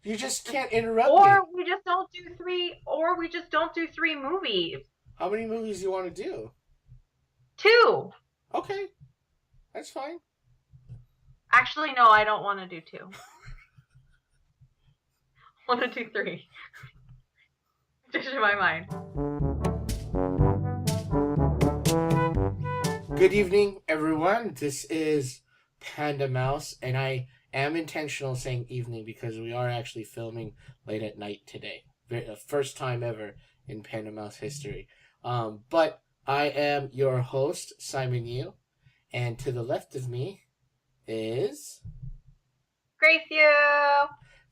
You just can't interrupt me. Or we just don't do three movies. How many movies do you want to do? Two. Okay, that's fine. Actually, no, I don't want to do two. I want to do three. Just in my mind. Good evening, everyone. This is PandaMouse, and I am intentional saying evening because we are actually filming late at night today. First time ever in PandaMouse history. But I am your host, Simon Yu, and to the left of me is... Grace you!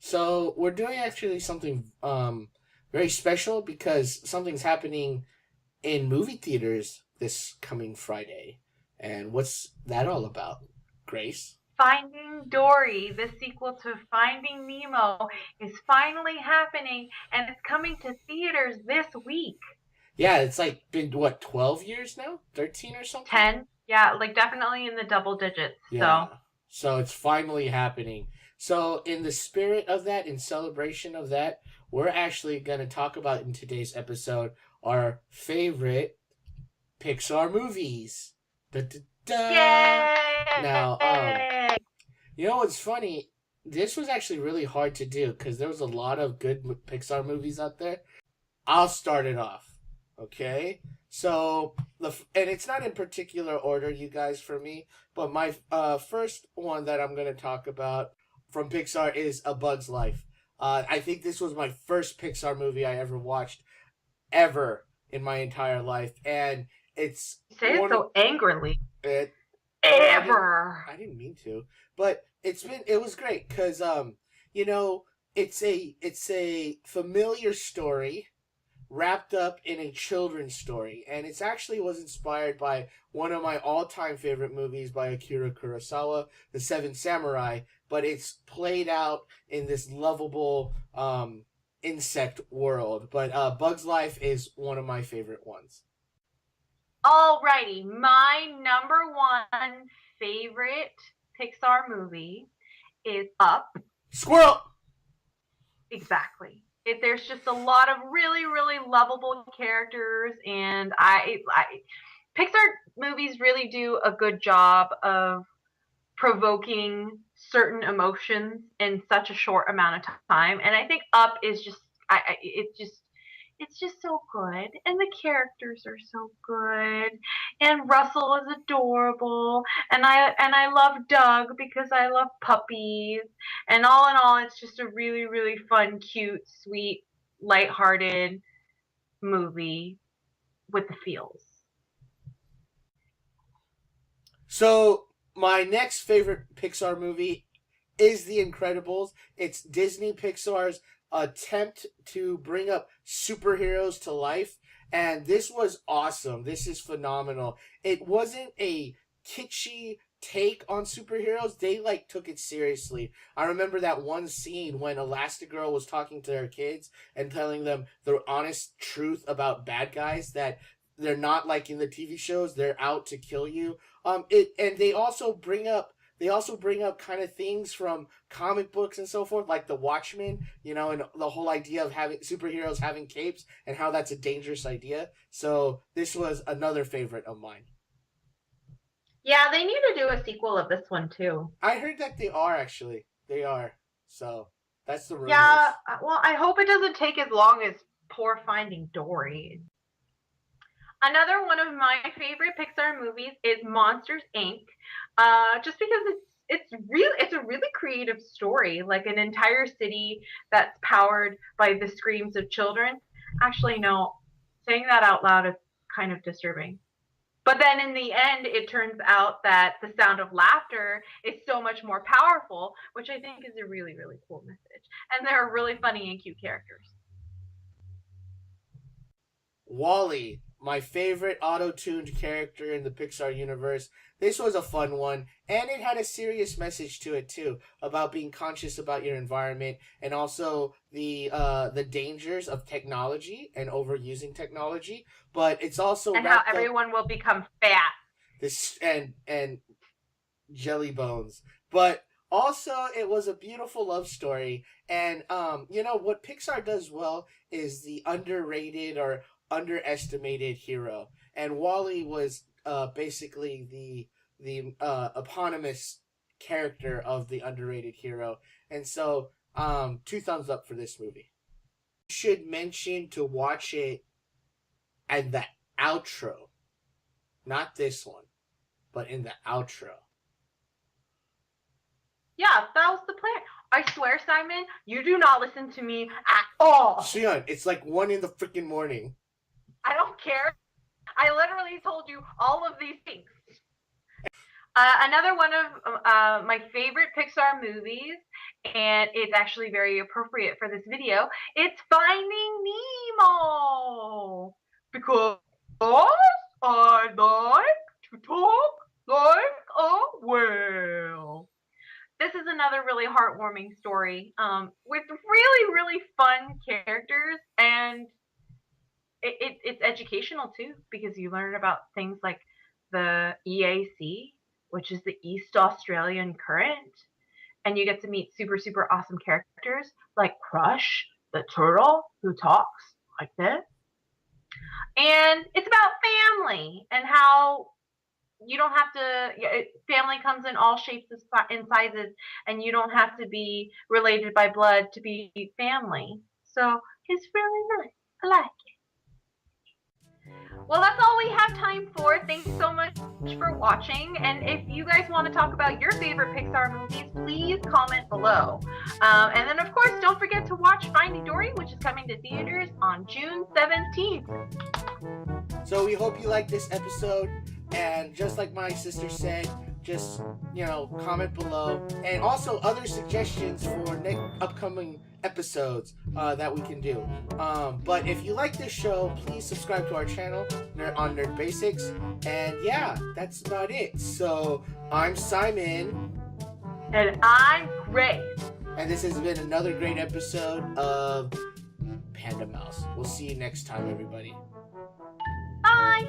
So we're doing actually something very special because something's happening in movie theaters this coming Friday. And what's that all about, Grace? Finding Dory, the sequel to Finding Nemo, is finally happening, and it's coming to theaters this week. Yeah, it's like been, 12 years now? 13 or something? 10? Yeah, like definitely in the double digits. Yeah. So it's finally happening. So in the spirit of that, in celebration of that, we're actually going to talk about in today's episode our favorite Pixar movies. Da, da, da. Yay! Now, you know what's funny? This was actually really hard to do because there was a lot of good Pixar movies out there. I'll start it off, okay? So, and it's not in particular order, you guys, for me, but my first one that I'm going to talk about from Pixar is A Bug's Life. I think this was my first Pixar movie I ever watched, ever in my entire life, and it's... You say it so angrily. Ever. I didn't mean to, but it was great because it's a familiar story wrapped up in a children's story, and it actually was inspired by one of my all-time favorite movies by Akira Kurosawa, The Seven Samurai, but it's played out in this lovable insect world. But Bug's Life is one of my favorite ones. Alrighty, my number one favorite Pixar movie is Up. Squirrel! Exactly. There's just a lot of really, really lovable characters, and Pixar movies really do a good job of provoking certain emotions in such a short amount of time. And I think Up is just, it's just so good, and the characters are so good, and Russell is adorable, and I love Doug because I love puppies, and all in all, it's just a really, really fun, cute, sweet, lighthearted movie with the feels. So my next favorite Pixar movie is The Incredibles. It's Disney Pixar's attempt to bring up superheroes to life, and this was awesome. This is phenomenal. It wasn't a kitschy take on superheroes. They took it seriously. I remember that one scene when Elastigirl was talking to her kids and telling them the honest truth about bad guys, that they're not like in the TV shows, they're out to kill you. And they also bring up kind of things from comic books and so forth, like the Watchmen, and the whole idea of having superheroes having capes and how that's a dangerous idea. So this was another favorite of mine. Yeah, they need to do a sequel of this one too. I heard that they are, actually. They are. So that's the rumors. Yeah, well, I hope it doesn't take as long as poor Finding Dory. Another one of my favorite Pixar movies is Monsters, Inc. Just because it's a really creative story, like an entire city that's powered by the screams of children. Actually, no, saying that out loud is kind of disturbing. But then in the end, it turns out that the sound of laughter is so much more powerful, which I think is a really, really cool message. And they're really funny and cute characters. WALL-E, my favorite auto-tuned character in the Pixar universe. This was a fun one, and it had a serious message to it too, about being conscious about your environment, and also the dangers of technology and overusing technology. But it's also and how everyone will become fat. This and jelly bones. But Also, it was a beautiful love story, and what Pixar does well is the underrated or underestimated hero, and Wally was basically the eponymous character of the underrated hero, and so two thumbs up for this movie. Should mention to watch it and the outro, not this one, but in the outro. Yeah, that was the plan. I swear, Simon, you do not listen to me at all. Shion, it's like 1 in the freaking morning. I don't care. I literally told you all of these things. Another one of my favorite Pixar movies, and it's actually very appropriate for this video, it's Finding Nemo. Because I like to talk like a whale. This is another really heartwarming story with really, really fun characters, and it's educational too, because you learn about things like the EAC, which is the East Australian Current, and you get to meet super, super awesome characters like Crush, the turtle who talks like this. And it's about family and how you don't have to, family comes in all shapes and sizes, and you don't have to be related by blood to be family. So it's really nice. I like it. Well, that's all we have time for. Thanks so much for watching. And if you guys want to talk about your favorite Pixar movies, please comment below. And then, of course, don't forget to watch Finding Dory, which is coming to theaters on June 17th. So we hope you liked this episode. And just like my sister said, just, comment below. And also other suggestions for upcoming episodes that we can do. But if you like this show, please subscribe to our channel on Nerd Basics. And yeah, that's about it. So I'm Simon. And I'm Grace. And this has been another great episode of PandaMouse. We'll see you next time, everybody. Bye.